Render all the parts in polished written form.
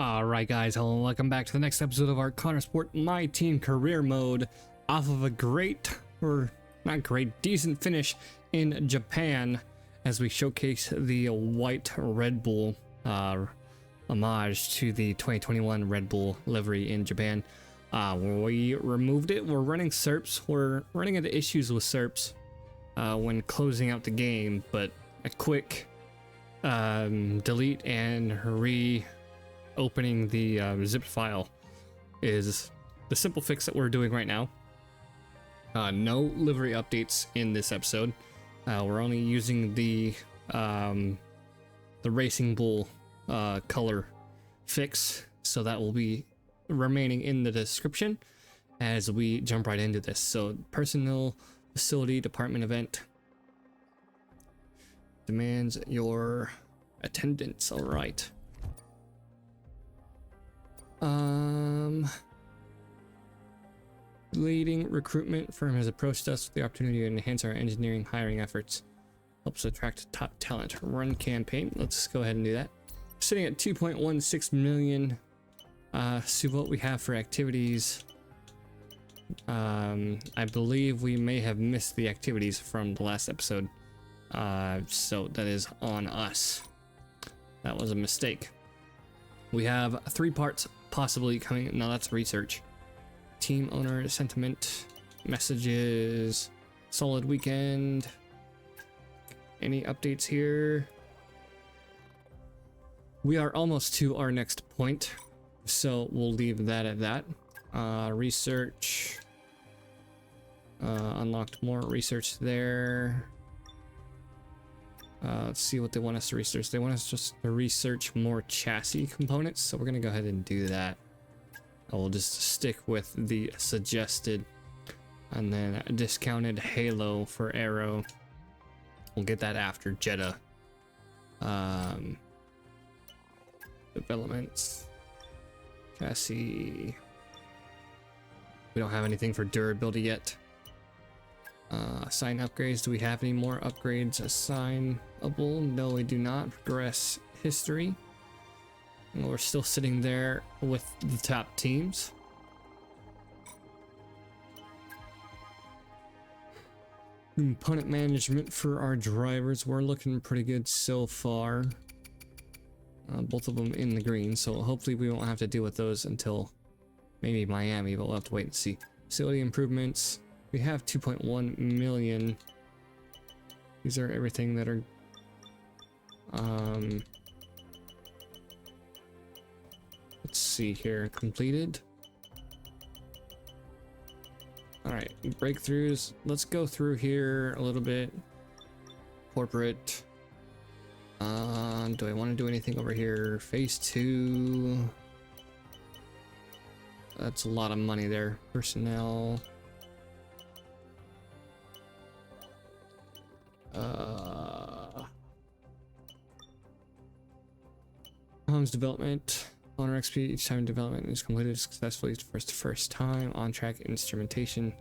Alright guys, hello and welcome back to the next episode of our Konnersport My Team career mode off of a great, or not great, decent finish in Japan as we showcase the white Red Bull homage to the 2021 Red Bull livery in Japan. We removed it. We're running SERPs. We're running into issues with SERPs when closing out the game, but a quick delete and opening the zipped file is the simple fix that we're doing right now. No livery updates in this episode. We're only using the Racing Bull color fix, so that will be remaining in the description as we jump right into this. So personnel facility department event demands your attendance. All right. Leading recruitment firm has approached us with the opportunity to enhance our engineering hiring efforts. Helps attract top talent. Run campaign. Let's go ahead and do that. Sitting at 2.16 million. See what we have for activities. I believe we may have missed the activities from the last episode. So that is on us. That was a mistake. We have 3 parts possibly coming. No, that's research. Team owner sentiment, messages, solid weekend. Any updates here? We are almost to our next point, so we'll leave that at that. Research. Unlocked more research there. Let's see what they want us to research. They want us just to research more chassis components, so we're gonna go ahead and do that. I will just stick with the suggested, and then a discounted halo for Aero. We'll get that after Jetta. Developments, chassis. We don't have anything for durability yet. Assign upgrades. Do we have any more upgrades assignable? No, we do not. Progress history. And we're still sitting there with the top teams. Component management for our drivers. We're looking pretty good so far. Both of them in the green, so hopefully we won't have to deal with those until maybe Miami, but we'll have to wait and see. Facility improvements. We have 2.1 million. These are everything that are let's see here. Completed. All right, breakthroughs. Let's go through here a little bit. Corporate. Do I want to do anything over here? Phase 2. That's a lot of money there. Personnel. Homes development. Owner XP each time development is completed successfully first time. On track instrumentation.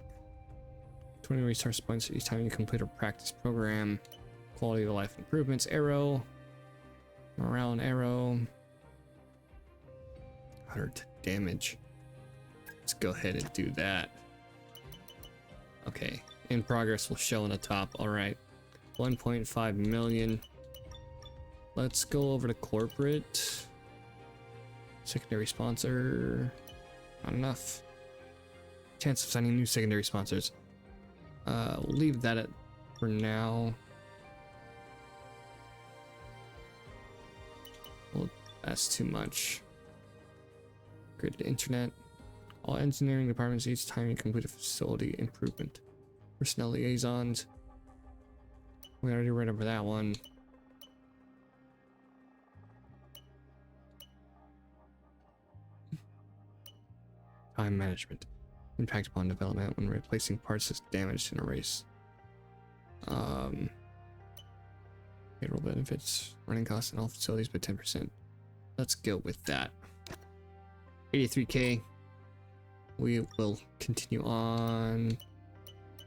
20 resource points each time you complete a practice program. Quality of life improvements. Aero. Morale and Aero. 100 damage. Let's go ahead and do that. Okay. In progress will show on the top. All right. 1.5 million. Let's go over to corporate. Secondary sponsor. Not enough. Chance of signing new secondary sponsors. We'll leave that at for now. Well, that's too much. Grid to internet. All engineering departments each time you complete a facility improvement. Personnel liaisons. We already read over that one. Time management. Impact upon development when replacing parts is damaged in a race. Payroll benefits, running costs in all facilities by 10%. Let's go with that. 83k. We will continue on.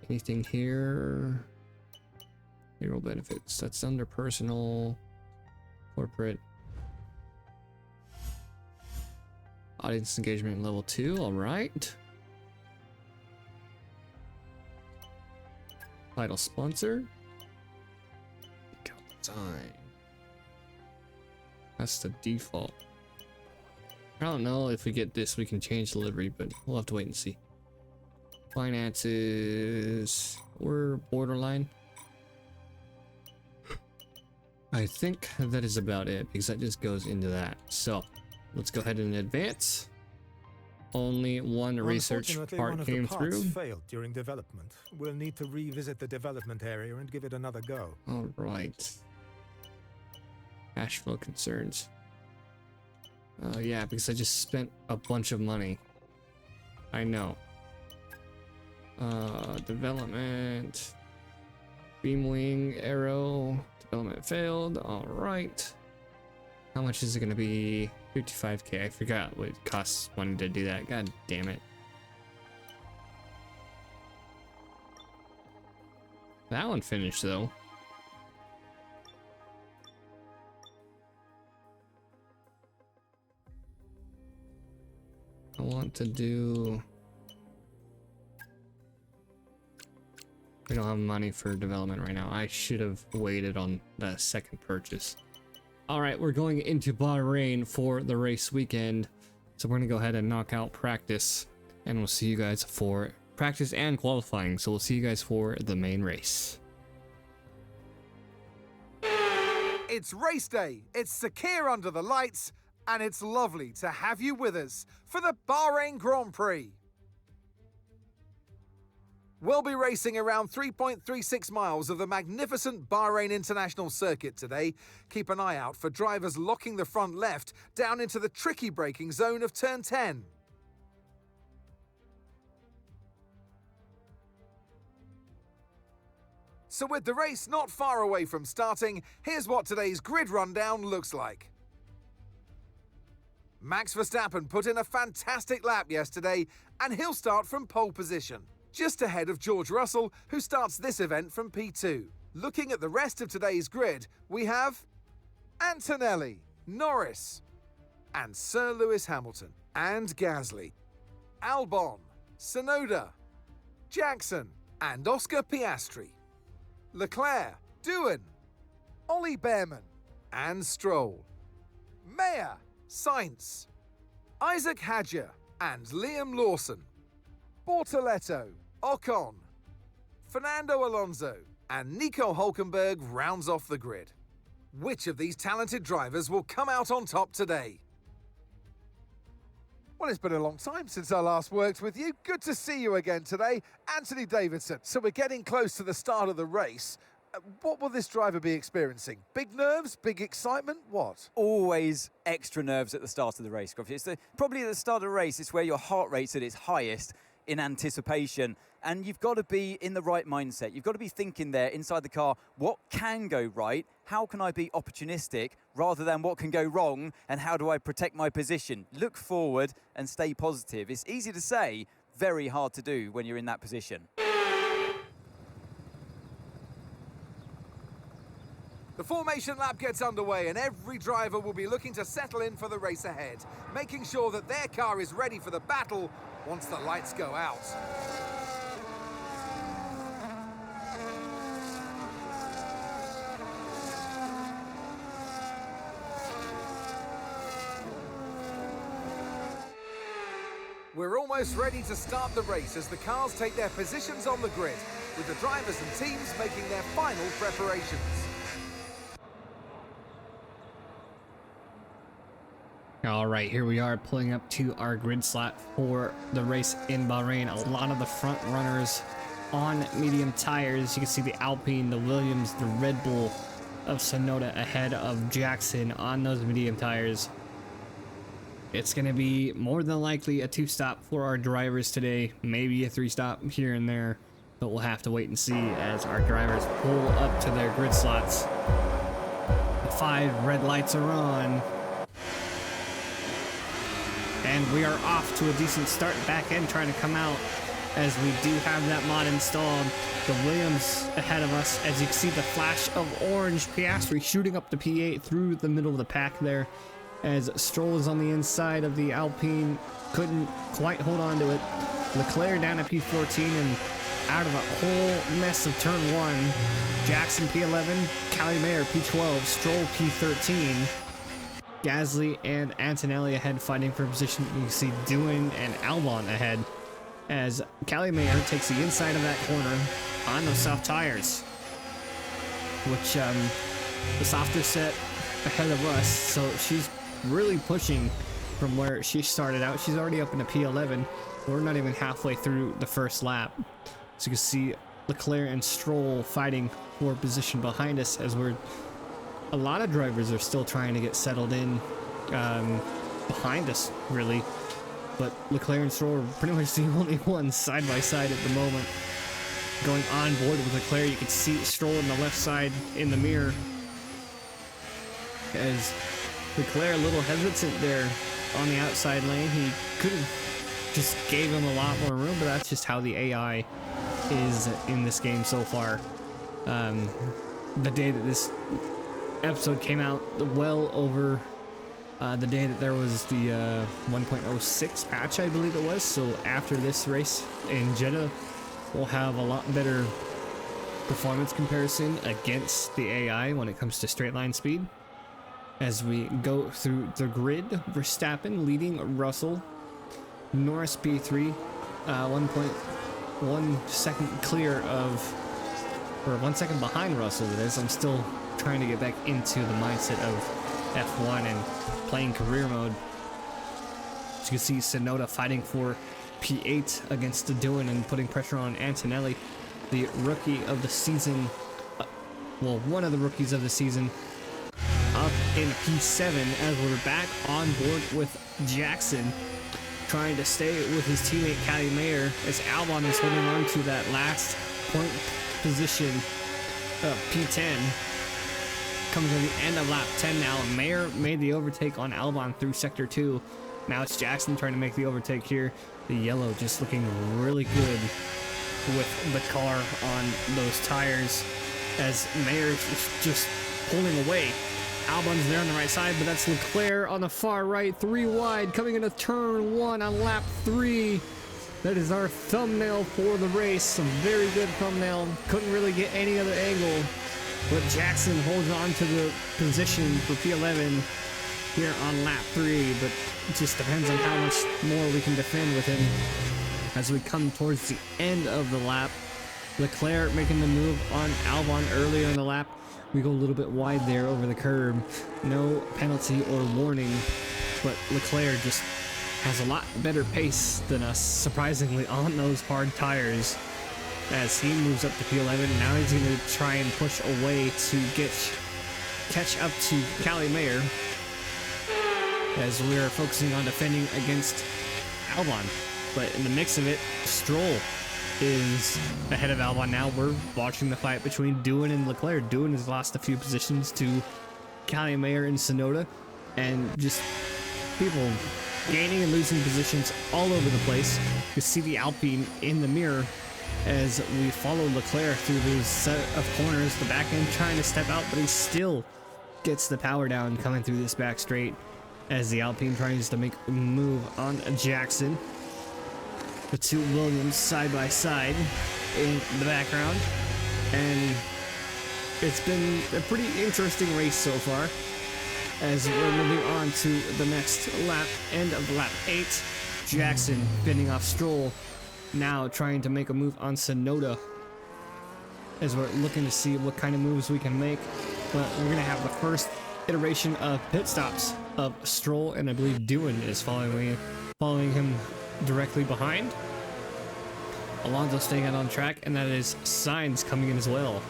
Anything here? Payroll benefits. 'Cause. That's under personal, corporate. Audience engagement level 2, all right. Title sponsor. Design. That's the default. I don't know if we get this, we can change delivery, but we'll have to wait and see. Finances, we're borderline. I think that is about it because that just goes into that. So let's go ahead and advance. Only one research part came through. Failed during development. We'll need to revisit the development area and give it another go. All right. Cash flow concerns. Yeah, because I just spent a bunch of money. I know. Development. Beam wing arrow. Development failed. All right. How much is it going to be? 55k. I forgot what it costs money to do that. God damn it. That one finished though. I want to do... We don't have money for development right now. I should have waited on the second purchase. Alright, we're going into Bahrain for the race weekend. So we're going to go ahead and knock out practice. And we'll see you guys for practice and qualifying. So we'll see you guys for the main race. It's race day. It's secure under the lights. And it's lovely to have you with us for the Bahrain Grand Prix. We'll be racing around 3.36 miles of the magnificent Bahrain International Circuit today. Keep an eye out for drivers locking the front left down into the tricky braking zone of turn 10. So with the race not far away from starting, here's what today's grid rundown looks like. Max Verstappen put in a fantastic lap yesterday, and he'll start from pole position, just ahead of George Russell, who starts this event from P2. Looking at the rest of today's grid, we have Antonelli, Norris, and Sir Lewis Hamilton, and Gasly, Albon, Tsunoda, Jackson, and Oscar Piastri, Leclerc, Doohan, Ollie Behrman, and Stroll, Mayer, Sainz, Isaac Hadjar, and Liam Lawson, Bortoletto, Ocon, Fernando Alonso, and Nico Hülkenberg rounds off the grid. Which of these talented drivers will come out on top today? Well, it's been a long time since I last worked with you. Good to see you again today, Anthony Davidson. So we're getting close to the start of the race. What will this driver be experiencing? Big nerves, big excitement, what? Always extra nerves at the start of the race, Gruffy. It's probably at the start of the race, it's where your heart rate's at its highest in anticipation. And you've got to be in the right mindset. You've got to be thinking there inside the car, what can go right? How can I be opportunistic rather than what can go wrong? And how do I protect my position? Look forward and stay positive. It's easy to say, very hard to do when you're in that position. The formation lap gets underway and every driver will be looking to settle in for the race ahead, making sure that their car is ready for the battle once the lights go out. We're almost ready to start the race as the cars take their positions on the grid, with the drivers and teams making their final preparations. All right, here we are pulling up to our grid slot for the race in Bahrain. A lot of the front runners on medium tires. You can see the Alpine, the Williams, the Red Bull of Tsunoda ahead of Jackson on those medium tires. It's going to be more than likely a 2-stop for our drivers today, maybe a 3-stop here and there, but we'll have to wait and see as our drivers pull up to their grid slots. The 5 red lights are on. And we are off to a decent start. Back end trying to come out as we do have that mod installed. The Williams ahead of us. As you can see, the flash of orange. Piastri shooting up the P8 through the middle of the pack there. as Stroll is on the inside of the Alpine, couldn't quite hold on to it. Leclerc down at P14 and out of a whole mess of turn 1. Jackson P11, Cali Mayer P12, Stroll P13. Gasly and Antonelli ahead fighting for position. You can see Doohan and Albon ahead as Cali Mayer takes the inside of that corner on those soft tires, which the softer set ahead of us, so she's really pushing from where she started out. She's already up in a P11. We're not even halfway through the first lap. So you can see Leclerc and Stroll fighting for position behind us as a lot of drivers are still trying to get settled in behind us, really. But Leclerc and Stroll are pretty much the only ones side by side at the moment. Going on board with Leclerc, you can see Stroll on the left side in the mirror. As Leclerc a little hesitant there on the outside lane. He could have just gave him a lot more room, but that's just how the AI is in this game so far. The day that this episode came out, well over the day that there was the 1.06 patch, I believe it was. So after this race in Jeddah, we'll have a lot better performance comparison against the AI when it comes to straight line speed. As we go through the grid, Verstappen leading Russell, Norris P3, 1.1 second clear of, or 1 second behind Russell it is. I'm still trying to get back into the mindset of F1 and playing career mode. As you can see, Tsunoda fighting for P8 against Doohan and putting pressure on Antonelli, the rookie of the season, well, one of the rookies of the season, up in P7 as we're back on board with Jackson, trying to stay with his teammate Cali Mayer as Albon is holding on to that last point position of P10. Coming to the end of lap 10 now. Mayer made the overtake on Albon through sector 2. Now it's Jackson trying to make the overtake here. The yellow just looking really good with the car on those tires as Mayer is just pulling away. Albon's there on the right side, but that's Leclerc on the far right, 3 wide, coming into turn 1 on lap 3. That is our thumbnail for the race. A very good thumbnail. Couldn't really get any other angle, but Jackson holds on to the position for P11 here on lap 3, but it just depends on how much more we can defend with him as we come towards the end of the lap. Leclerc making the move on Albon earlier in the lap. We go a little bit wide there over the curb. No penalty or warning, but Leclerc just has a lot better pace than us, surprisingly, on those hard tires. As he moves up to P11, now he's going to try and push away to catch up to Cali Mayer, as we are focusing on defending against Albon. But in the mix of it, Stroll is ahead of Albon now. We're watching the fight between Doohan and Leclerc. Doohan has lost a few positions to Cali Mayer and Tsunoda, and just people gaining and losing positions all over the place. You see the Alpine in the mirror as we follow Leclerc through this set of corners. The back end trying to step out, but he still gets the power down coming through this back straight as the Alpine tries to make a move on Jackson. The two Williams side by side in the background, and it's been a pretty interesting race so far as we're moving on to the next lap, end of lap 8. Jackson fending off Stroll, now trying to make a move on Tsunoda as we're looking to see what kind of moves we can make. But we're gonna have the first iteration of pit stops of Stroll, and I believe Doohan is following him directly behind. Alonso staying out on track, and that is Sainz coming in as well.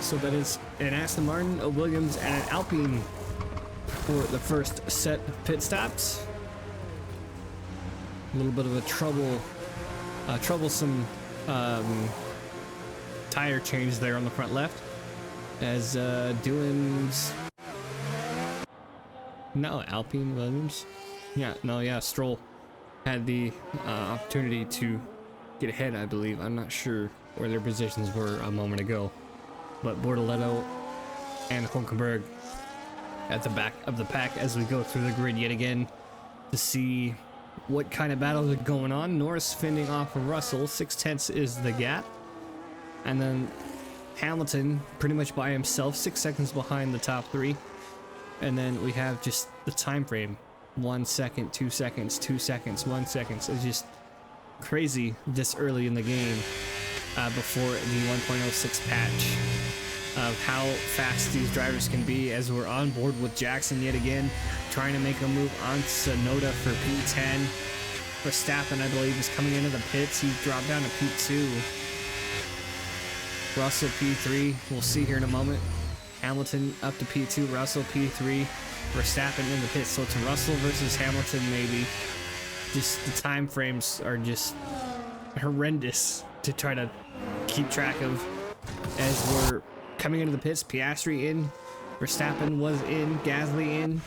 So that is an Aston Martin, a Williams, and an Alpine for the first set of pit stops. A little bit of a troublesome tire change there on the front left as Doohan's Alpine, Williams, Stroll had the opportunity to get ahead, I believe. I'm not sure where their positions were a moment ago, but Bortoleto and Hulkenberg at the back of the pack as we go through the grid yet again to see what kind of battles are going on. Norris fending off of Russell, 6/10 is the gap. And then Hamilton pretty much by himself, 6 seconds behind the top three. And then we have just the time frame, 1 second, 2 seconds, 2 seconds, 1 second. It's just crazy this early in the game before the 1.06 patch of how fast these drivers can be, as we're on board with Jackson yet again, trying to make a move on Tsunoda for P10. Verstappen, I believe, is coming into the pits. He dropped down to P2. Russell P3, we'll see here in a moment. Hamilton up to P2, Russell P3, Verstappen in the pits. So it's Russell versus Hamilton maybe. Just the time frames are just horrendous to try to keep track of as we're coming into the pits. Piastri in, Verstappen was in, Gasly in.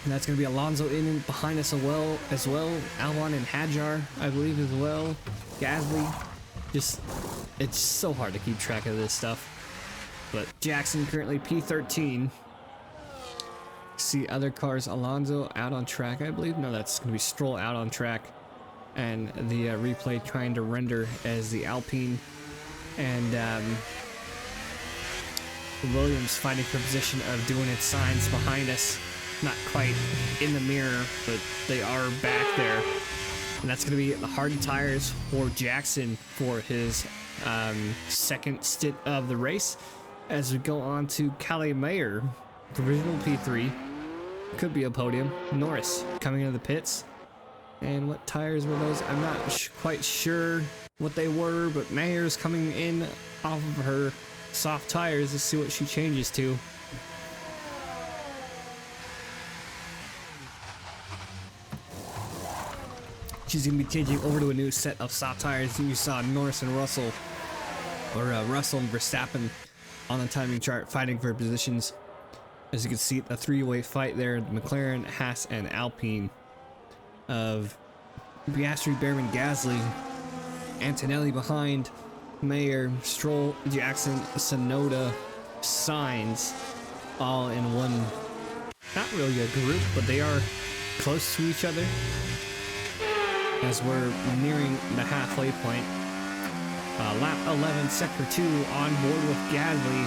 And that's going to be Alonso in behind us as well. Albon and Hadjar, I believe, as well. Gasly. Just, it's so hard to keep track of this stuff. But Jackson currently P13. See other cars. Alonso out on track, I believe. No, that's going to be Stroll out on track. And the replay trying to render as the Alpine and Williams fighting for position of doing its signs behind us. Not quite in the mirror, but they are back there. And that's going to be the hardened tires for Jackson for his second stint of the race. As we go on to Kalle Mayer, provisional P3. Could be a podium. Norris coming into the pits. And what tires were those? I'm not quite sure what they were, but Mayer's coming in off of her soft tires. Let's see what she changes to. She's going to be changing over to a new set of soft tires. You saw Norris and Russell, or Russell and Verstappen on the timing chart fighting for positions. As you can see, a three-way fight there. McLaren, Haas, and Alpine of Piastri, Behrman, Gasly, Antonelli behind, Mayer, Stroll, Jackson, Tsunoda, Sainz, all in one, not really a group, but they are close to each other as we're nearing the halfway point. Lap 11, sector 2, on board with Gasly,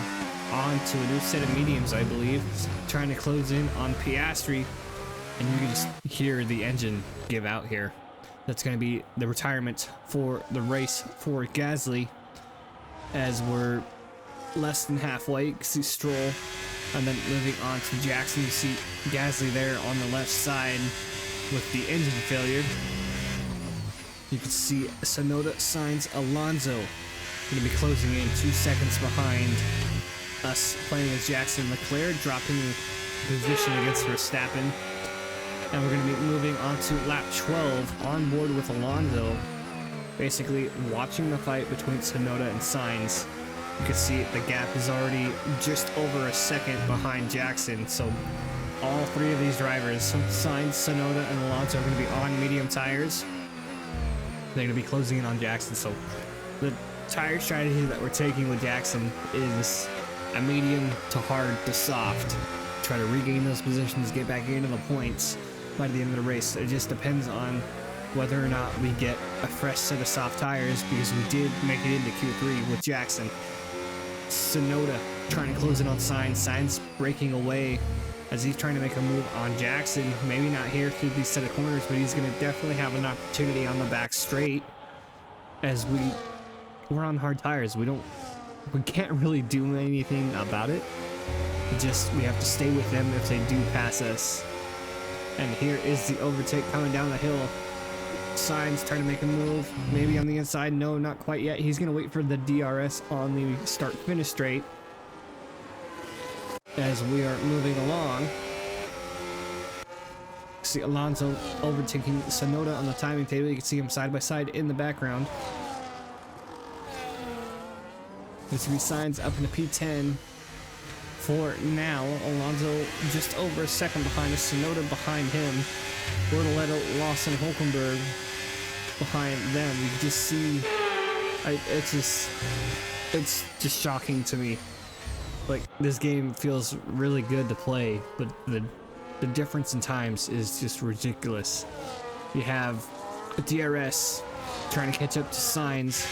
on to a new set of mediums, I believe, trying to close in on Piastri, and you can just hear the engine give out here. That's going to be the retirement for the race for Gasly, as we're less than halfway. You can see Stroll, and then moving on to Jackson. You see Gasly there on the left side with the engine failure. You can see Tsunoda, Sainz, Alonso going to be closing in 2 seconds behind us, playing as Jackson. Leclerc dropping position against Verstappen. And we're going to be moving on to lap 12 on board with Alonso, basically watching the fight between Tsunoda and Sainz. You can see the gap is already just over a second behind Jackson. So all three of these drivers, Sainz, Tsunoda, and Alonso, are going to be on medium tires. They're going to be closing in on Jackson. So the tire strategy that we're taking with Jackson is a medium to hard to soft. Try to regain those positions, get back into the points by the end of the race. It just depends on whether or not we get a fresh set of soft tires, because we did make it into Q3 with Jackson. Tsunoda trying to close in on Sainz. Sainz breaking away as he's trying to make a move on Jackson. Maybe not here through these set of corners, but he's going to definitely have an opportunity on the back straight, as we're on hard tires. We can't really do anything about it. We have to stay with them if they do pass us. And here is the overtake coming down the hill. Sainz trying to make a move, maybe on the inside. No, not quite yet. He's going to wait for the DRS on the start-finish straight as we are moving along. See Alonso overtaking Tsunoda on the timing table. You can see him side by side in the background. There's going to be Sainz up into P10 for now. Alonso just over a second behind us. Tsunoda behind him. Bortoletto, Lawson, Hulkenberg behind them. You can just see, it's just shocking to me Like, this game feels really good to play, but the difference in times is just ridiculous. You have a DRS trying to catch up to Signs.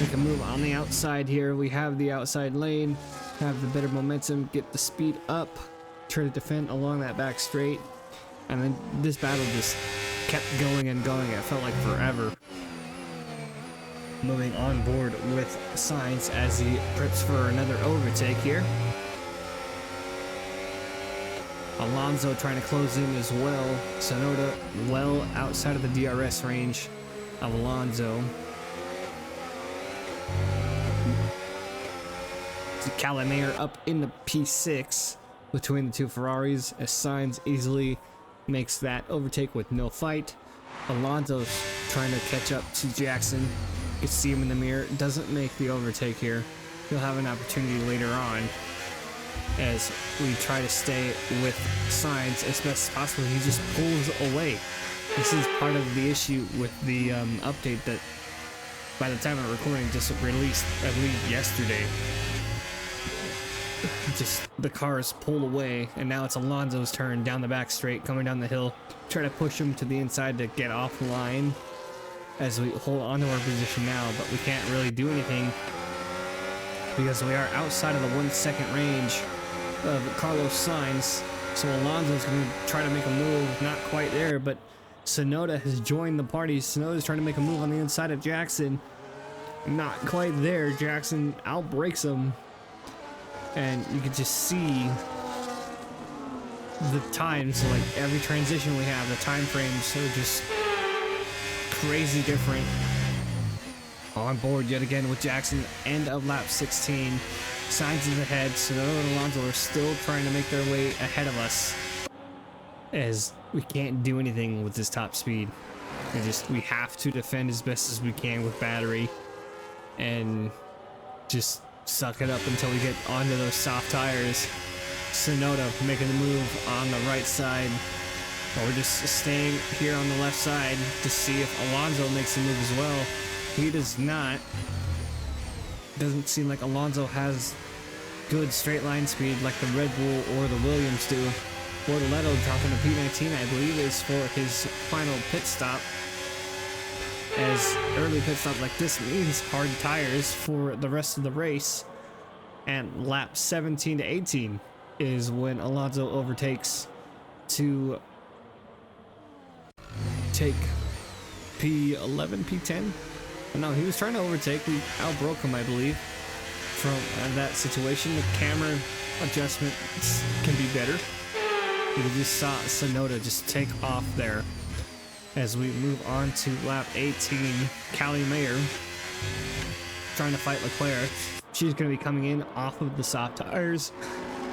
We can move on the outside here. We have the outside lane, have the better momentum, get the speed up, try to defend along that back straight. And then this battle just kept going and going. It felt like forever. Moving on board with Signs as he preps for another overtake here. Alonso trying to close in as well. Tsunoda well outside of the DRS range of Alonso. Calamare up in the P6 between the two Ferraris as Sainz easily makes that overtake with no fight. Alonso's trying to catch up to Jackson. You can see him in the mirror. Doesn't make the overtake here. He'll have an opportunity later on as we try to stay with Sainz as best as possible. He just pulls away. This is part of the issue with the update that by the time of recording just released, I believe, yesterday. Just the cars pulled away, and now it's Alonso's turn down the back straight, coming down the hill. Try to push him to the inside to get off the line as we hold on to our position now, but we can't really do anything because we are outside of the 1 second range of Carlos Sainz. So Alonso's going to try to make a move, not quite there, but Tsunoda has joined the party. Tsunoda's trying to make a move on the inside of Jackson. Not quite there. Jackson outbreaks him. And you can just see the times, like every transition we have, the time frames are just crazy different. On board yet again with Jackson, end of lap 16. Sainz is ahead, Tsunoda and Alonso are still trying to make their way ahead of us as we can't do anything with this top speed. We have to defend as best as we can with battery and just suck it up until we get onto those soft tires. Tsunoda making the move on the right side. But we're just staying here on the left side to see if Alonso makes a move as well. He does not. Doesn't seem like Alonso has good straight line speed like the Red Bull or the Williams do. Bortoleto dropping a P19, I believe, is for his final pit stop. As early pit stop like this means hard tires for the rest of the race. And lap 17 to 18 is when Alonso overtakes to take P11, P10. No, he was trying to overtake. We outbroke him, I believe, from that situation. The camera adjustment can be better. We just saw Tsunoda just take off there. As we move on to lap 18, Callie Mayer trying to fight Leclerc. She's going to be coming in off of the soft tires.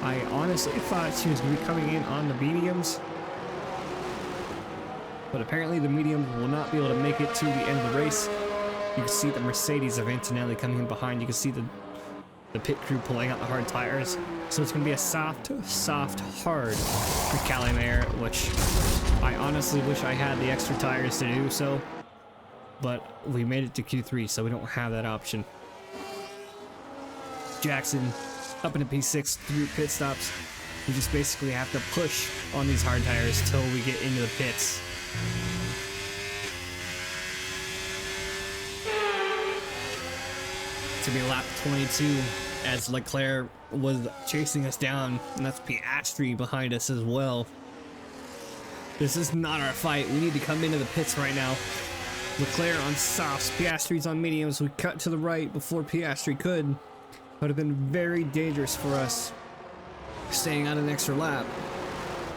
I honestly thought she was going to be coming in on the mediums, but apparently the mediums will not be able to make it to the end of the race. You can see the Mercedes of Antonelli coming in behind. You can see the pit crew pulling out the hard tires. So it's going to be a soft, hard for Callie Mayer, which I honestly wish I had the extra tires to do so, but we made it to Q3, so we don't have that option. Jackson up into P6 through pit stops. We just basically have to push on these hard tires till we get into the pits. It's gonna be lap 22 as Leclerc was chasing us down, and that's Piastri behind us as well. This is not our fight. We need to come into the pits right now. Leclerc on softs, Piastri's on mediums. We cut to the right before Piastri could. Would have been very dangerous for us staying on an extra lap.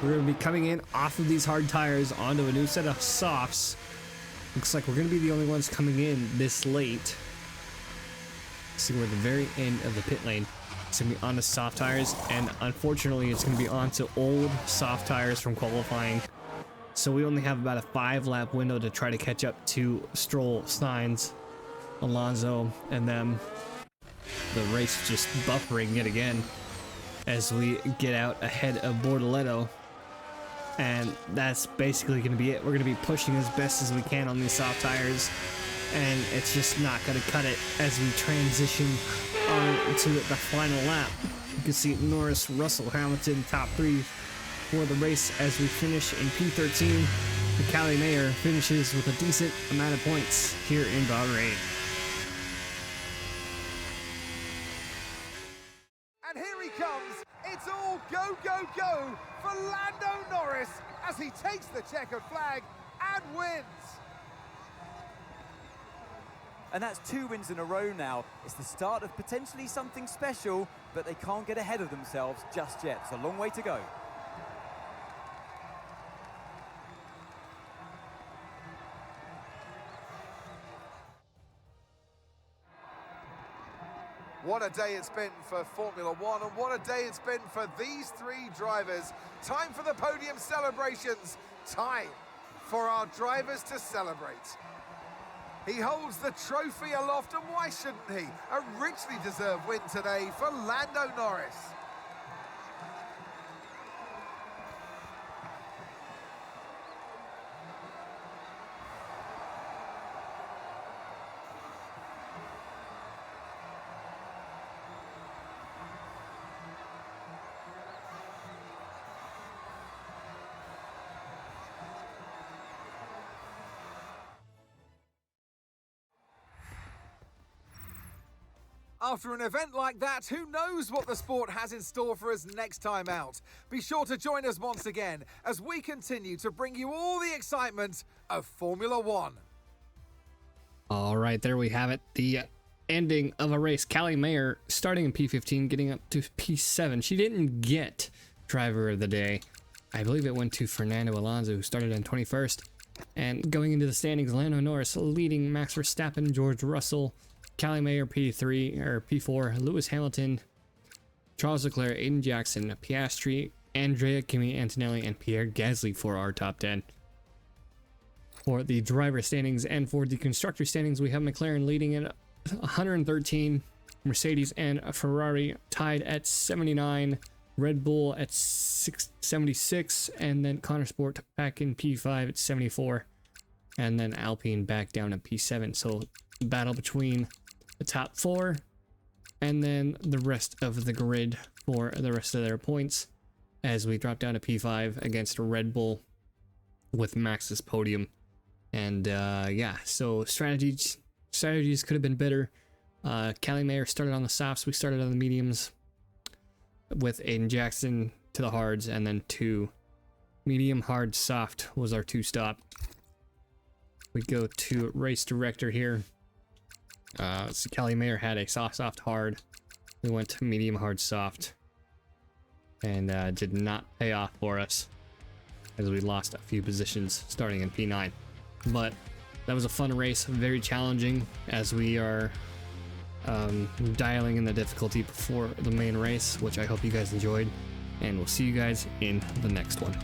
We're going to be coming in off of these hard tires onto a new set of softs. Looks like we're going to be the only ones coming in this late. See, we're at the very end of the pit lane. It's going to be onto soft tires, and unfortunately it's going to be onto old soft tires from qualifying. So we only have about a 5-lap window to try to catch up to Stroll, Sainz, Alonso, and them. The race just buffering yet again as we get out ahead of Bortoleto. And that's basically going to be it. We're going to be pushing as best as we can on these soft tires, and it's just not going to cut it as we transition on to the final lap. You can see Norris, Russell, Hamilton, top 3 for the race as we finish in P13. The Cali Mayer finishes with a decent amount of points here in Bahrain. And here he comes. It's all go, go, go for Lando Norris as he takes the checkered flag and wins. And that's 2 wins in a row now. It's the start of potentially something special, but they can't get ahead of themselves just yet. It's a long way to go. What a day it's been for Formula One, and what a day it's been for these 3 drivers. Time for the podium celebrations. Time for our drivers to celebrate. He holds the trophy aloft, and why shouldn't he? A richly deserved win today for Lando Norris. After an event like that, who knows what the sport has in store for us next time out? Be sure to join us once again as we continue to bring you all the excitement of Formula One. All right, there we have it. The ending of a race. Cali Mayer starting in P15, getting up to P7. She didn't get driver of the day. I believe it went to Fernando Alonso, who started in 21st. And going into the standings, Lando Norris leading Max Verstappen, George Russell, Cali Mayer P3 or P4, Lewis Hamilton, Charles Leclerc, Aiden Jackson, Piastri, Andrea Kimi Antonelli, and Pierre Gasly for our top 10. For the driver standings and for the constructor standings, we have McLaren leading at 113, Mercedes and Ferrari tied at 79, Red Bull at 76, and then Konnersport back in P5 at 74, and then Alpine back down at P7. So battle between the top 4 and then the rest of the grid for the rest of their points as we drop down to P5 against Red Bull with Max's podium. And yeah, so strategies could have been better. Cali Mayer started on the softs, we started on the mediums with Aiden Jackson to the hards, and then 2 medium, hard, soft was our 2 stop. We go to race director here. So Cali Mayer had a soft, hard. We went to medium, hard, soft, and did not pay off for us as we lost a few positions starting in P9. But that was a fun race, very challenging as we are dialing in the difficulty before the main race, which I hope you guys enjoyed, and we'll see you guys in the next one.